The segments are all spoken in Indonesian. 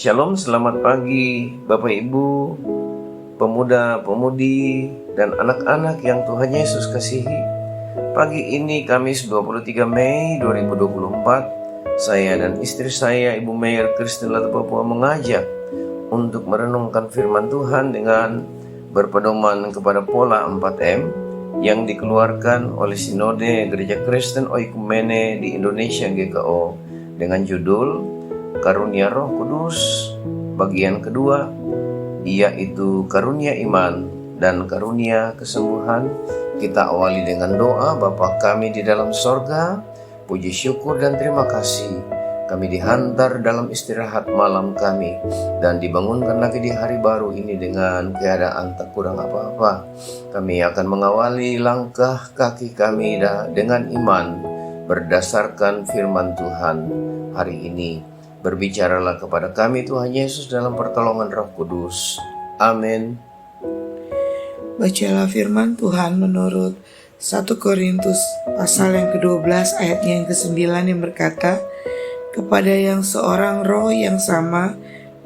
Shalom, selamat pagi Bapak Ibu, pemuda-pemudi, dan anak-anak yang Tuhan Yesus kasihi. Pagi ini Kamis 23 Mei 2024, saya dan istri saya Ibu Mayor Kristen Lata Papua mengajak untuk merenungkan firman Tuhan dengan berpedoman kepada pola 4M yang dikeluarkan oleh Sinode Gereja Kristen Oikumene di Indonesia GKO dengan judul Karunia Roh Kudus bagian kedua, yaitu karunia iman dan karunia kesembuhan. Kita awali dengan doa. Bapa kami di dalam sorga, puji syukur dan terima kasih kami dihantar dalam istirahat malam kami dan dibangunkan lagi di hari baru ini dengan keadaan tak kurang apa-apa. Kami akan mengawali langkah kaki kami dengan iman berdasarkan firman Tuhan hari ini. Berbicaralah kepada kami Tuhan Yesus dalam pertolongan Roh Kudus. Amin. Bacalah firman Tuhan menurut 1 Korintus pasal yang ke-12 ayatnya yang ke-9 yang berkata, kepada yang seorang roh yang sama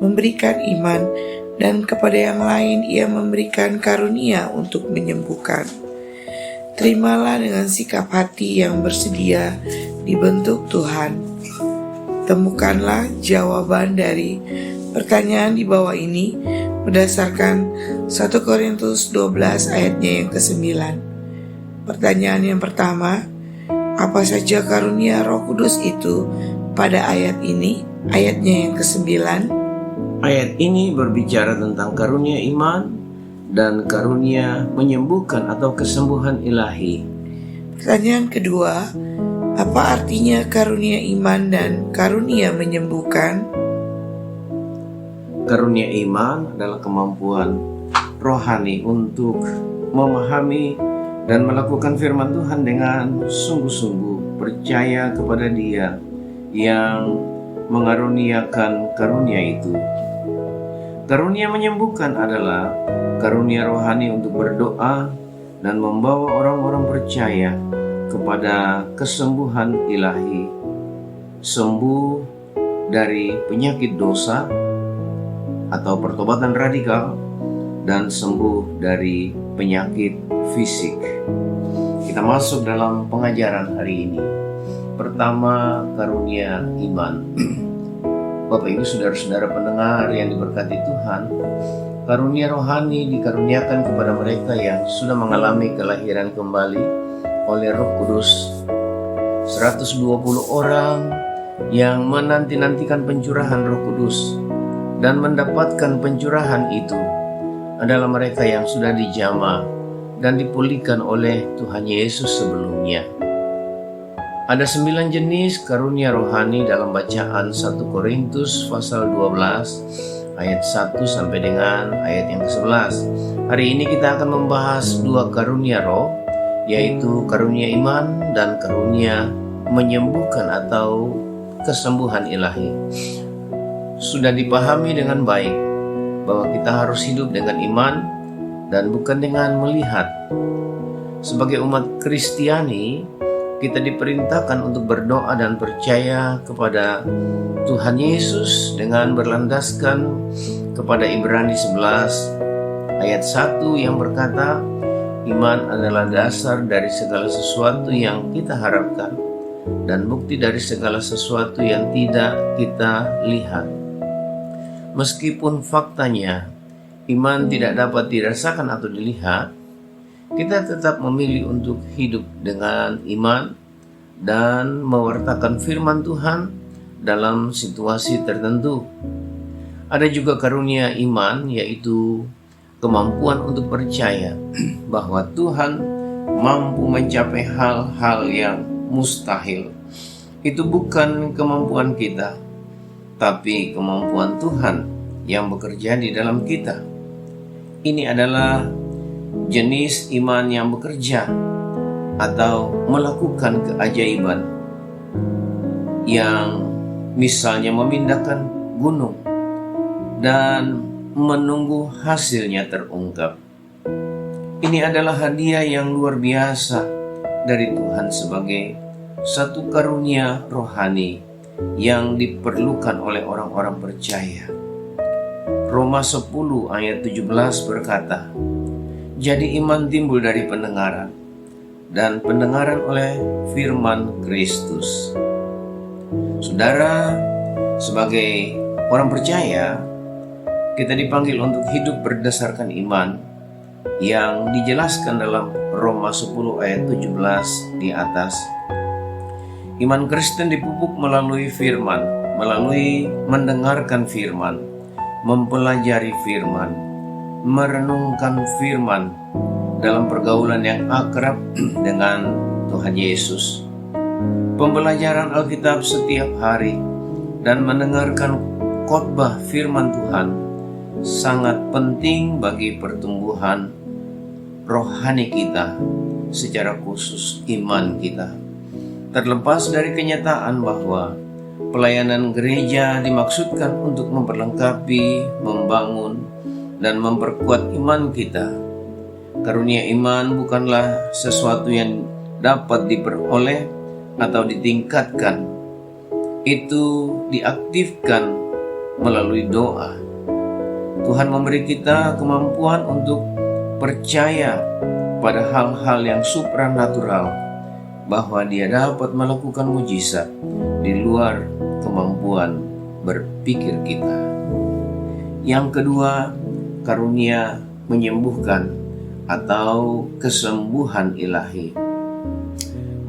memberikan iman, dan kepada yang lain ia memberikan karunia untuk menyembuhkan. Terimalah dengan sikap hati yang bersedia dibentuk Tuhan. Temukanlah jawaban dari pertanyaan di bawah ini berdasarkan 1 Korintus 12 ayatnya yang ke-9. Pertanyaan yang pertama, apa saja karunia Roh Kudus itu pada ayat ini, ayatnya yang ke-9? Ayat ini berbicara tentang karunia iman dan karunia menyembuhkan atau kesembuhan ilahi. Pertanyaan kedua, apa artinya karunia iman dan karunia menyembuhkan? Karunia iman adalah kemampuan rohani untuk memahami dan melakukan firman Tuhan dengan sungguh-sungguh, percaya kepada Dia yang mengaruniakan karunia itu. Karunia menyembuhkan adalah karunia rohani untuk berdoa dan membawa orang-orang percaya kepada kesembuhan ilahi, sembuh dari penyakit dosa atau pertobatan radikal, dan sembuh dari penyakit fisik. Kita masuk dalam pengajaran hari ini. Pertama, karunia iman. Bapak Ibu saudara-saudara pendengar yang diberkati Tuhan, karunia rohani dikaruniakan kepada mereka yang sudah mengalami kelahiran kembali oleh Roh Kudus. 120 orang yang menanti-nantikan pencurahan Roh Kudus dan mendapatkan pencurahan itu adalah mereka yang sudah dijamah dan dipulihkan oleh Tuhan Yesus sebelumnya. Ada 9 jenis karunia rohani dalam bacaan 1 Korintus pasal 12 ayat 1 sampai dengan ayat yang ke-11. Hari ini kita akan membahas 2 karunia roh, yaitu karunia iman dan karunia menyembuhkan atau kesembuhan ilahi. Sudah dipahami dengan baik bahwa kita harus hidup dengan iman dan bukan dengan melihat. Sebagai umat Kristiani, kita diperintahkan untuk berdoa dan percaya kepada Tuhan Yesus dengan berlandaskan kepada Ibrani 11 ayat 1 yang berkata, iman adalah dasar dari segala sesuatu yang kita harapkan dan bukti dari segala sesuatu yang tidak kita lihat. Meskipun faktanya iman tidak dapat dirasakan atau dilihat, kita tetap memilih untuk hidup dengan iman dan mewartakan firman Tuhan dalam situasi tertentu. Ada juga karunia iman, yaitu kemampuan untuk percaya bahwa Tuhan mampu mencapai hal-hal yang mustahil. Itu bukan kemampuan kita, tapi kemampuan Tuhan yang bekerja di dalam kita. Ini adalah jenis iman yang bekerja atau melakukan keajaiban, yang misalnya memindahkan gunung dan menunggu hasilnya terungkap. Ini adalah hadiah yang luar biasa dari Tuhan sebagai satu karunia rohani yang diperlukan oleh orang-orang percaya. Roma 10 ayat 17 berkata, "Jadi iman timbul dari pendengaran, dan pendengaran oleh firman Kristus." Saudara, sebagai orang percaya, kita dipanggil untuk hidup berdasarkan iman yang dijelaskan dalam Roma 10 ayat 17 di atas. Iman Kristen dipupuk melalui firman, melalui mendengarkan firman, mempelajari firman, merenungkan firman dalam pergaulan yang akrab dengan Tuhan Yesus. Pembelajaran Alkitab setiap hari dan mendengarkan khotbah firman Tuhan sangat penting bagi pertumbuhan rohani kita, secara khusus iman kita. Terlepas dari kenyataan bahwa pelayanan gereja dimaksudkan untuk memperlengkapi, membangun, dan memperkuat iman kita, karunia iman bukanlah sesuatu yang dapat diperoleh atau ditingkatkan. Itu diaktifkan melalui doa. Tuhan memberi kita kemampuan untuk percaya pada hal-hal yang supranatural, bahwa Dia dapat melakukan mujizat di luar kemampuan berpikir kita. Yang kedua, karunia menyembuhkan atau kesembuhan ilahi.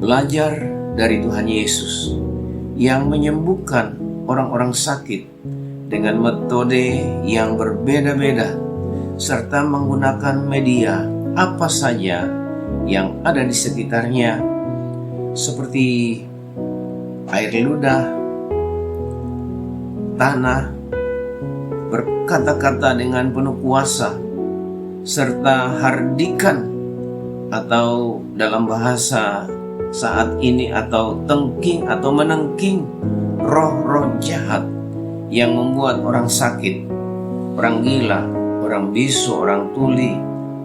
Belajar dari Tuhan Yesus yang menyembuhkan orang-orang sakit dengan metode yang berbeda-beda, serta menggunakan media apa saja yang ada di sekitarnya, seperti air ludah, tanah, berkata-kata dengan penuh kuasa, serta hardikan atau dalam bahasa saat ini atau tengking atau menengking roh-roh jahat yang membuat orang sakit, orang gila, orang bisu, orang tuli,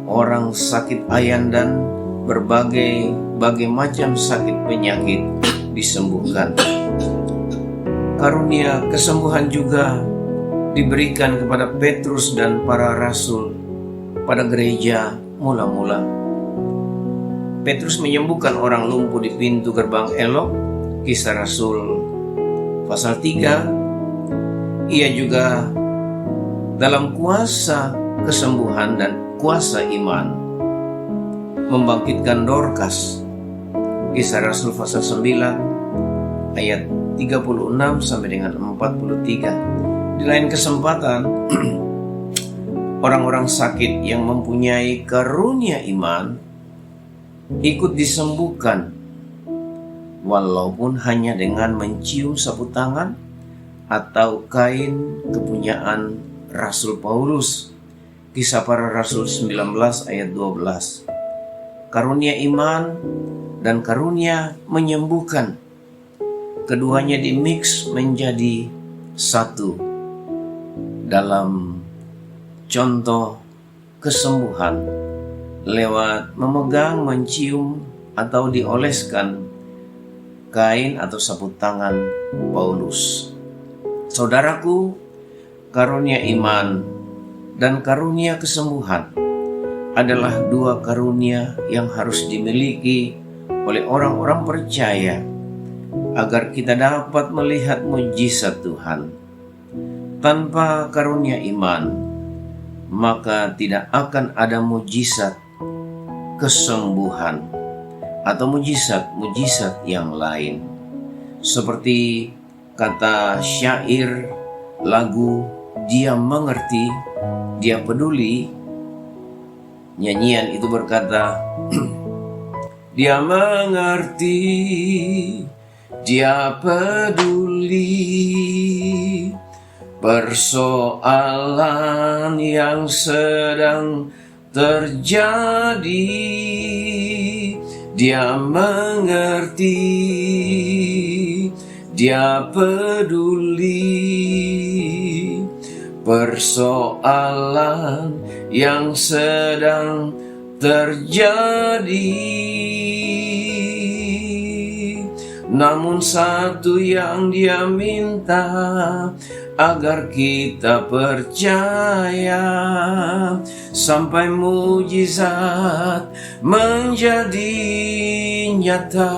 orang sakit ayan, dan berbagai macam sakit penyakit disembuhkan. Karunia kesembuhan juga diberikan kepada Petrus dan para rasul pada gereja mula-mula. Petrus menyembuhkan orang lumpuh di pintu gerbang Elok, Kisah Rasul pasal 3. Ia juga dalam kuasa kesembuhan dan kuasa iman membangkitkan Dorcas, Kisah Rasul pasal 9 ayat 36 sampai dengan 43. Di lain kesempatan, orang-orang sakit yang mempunyai karunia iman ikut disembuhkan, walaupun hanya dengan mencium sapu tangan atau kain kepunyaan Rasul Paulus, Kisah Para Rasul 19 ayat 12. Karunia iman dan karunia menyembuhkan, keduanya dimix menjadi satu dalam contoh kesembuhan lewat memegang, mencium, atau dioleskan kain atau sapu tangan Paulus. Saudaraku, karunia iman dan karunia kesembuhan adalah dua karunia yang harus dimiliki oleh orang-orang percaya agar kita dapat melihat mujizat Tuhan. Tanpa karunia iman, maka tidak akan ada mujizat kesembuhan atau mujizat-mujizat yang lain. Seperti kata syair lagu "Dia Mengerti, Dia Peduli", nyanyian itu berkata, "Dia mengerti, Dia peduli persoalan yang sedang terjadi. Dia mengerti, Dia peduli persoalan yang sedang terjadi. namun satu yang Dia minta, agar kita percaya sampai mujizat menjadi nyata.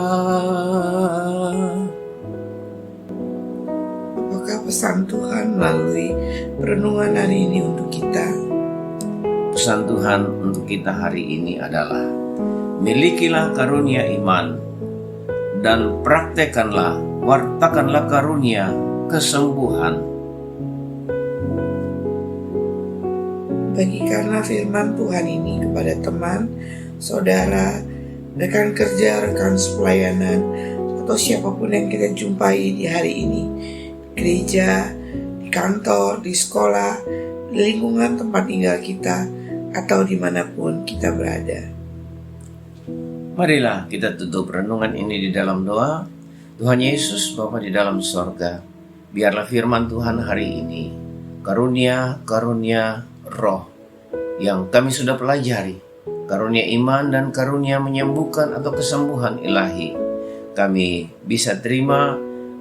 Apakah pesan Tuhan melalui perenungan hari ini untuk kita? Pesan Tuhan untuk kita hari ini adalah: milikilah karunia iman dan praktekanlah, wartakanlah karunia kesembuhan. Bagikanlah firman Tuhan ini kepada teman, saudara, rekan kerja, rekan sepelayanan, atau siapapun yang kita jumpai di hari ini. Gereja, di kantor, di sekolah, di lingkungan tempat tinggal kita, atau dimanapun kita berada. Marilah kita tutup renungan ini di dalam doa. Tuhan Yesus, Bapa di dalam sorga, biarlah firman Tuhan hari ini, karunia roh yang kami sudah pelajari, karunia iman dan karunia menyembuhkan atau kesembuhan ilahi, kami bisa terima,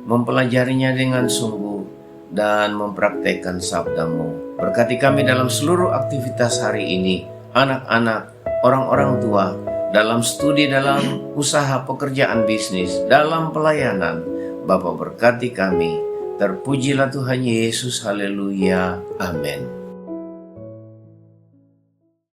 mempelajarinya dengan sungguh, dan mempraktekkan sabda-Mu. Berkati kami dalam seluruh aktivitas hari ini, anak-anak, orang-orang tua, dalam studi, dalam usaha, pekerjaan bisnis, dalam pelayanan. Bapa berkati kami. Terpujilah Tuhan Yesus, haleluya, amin.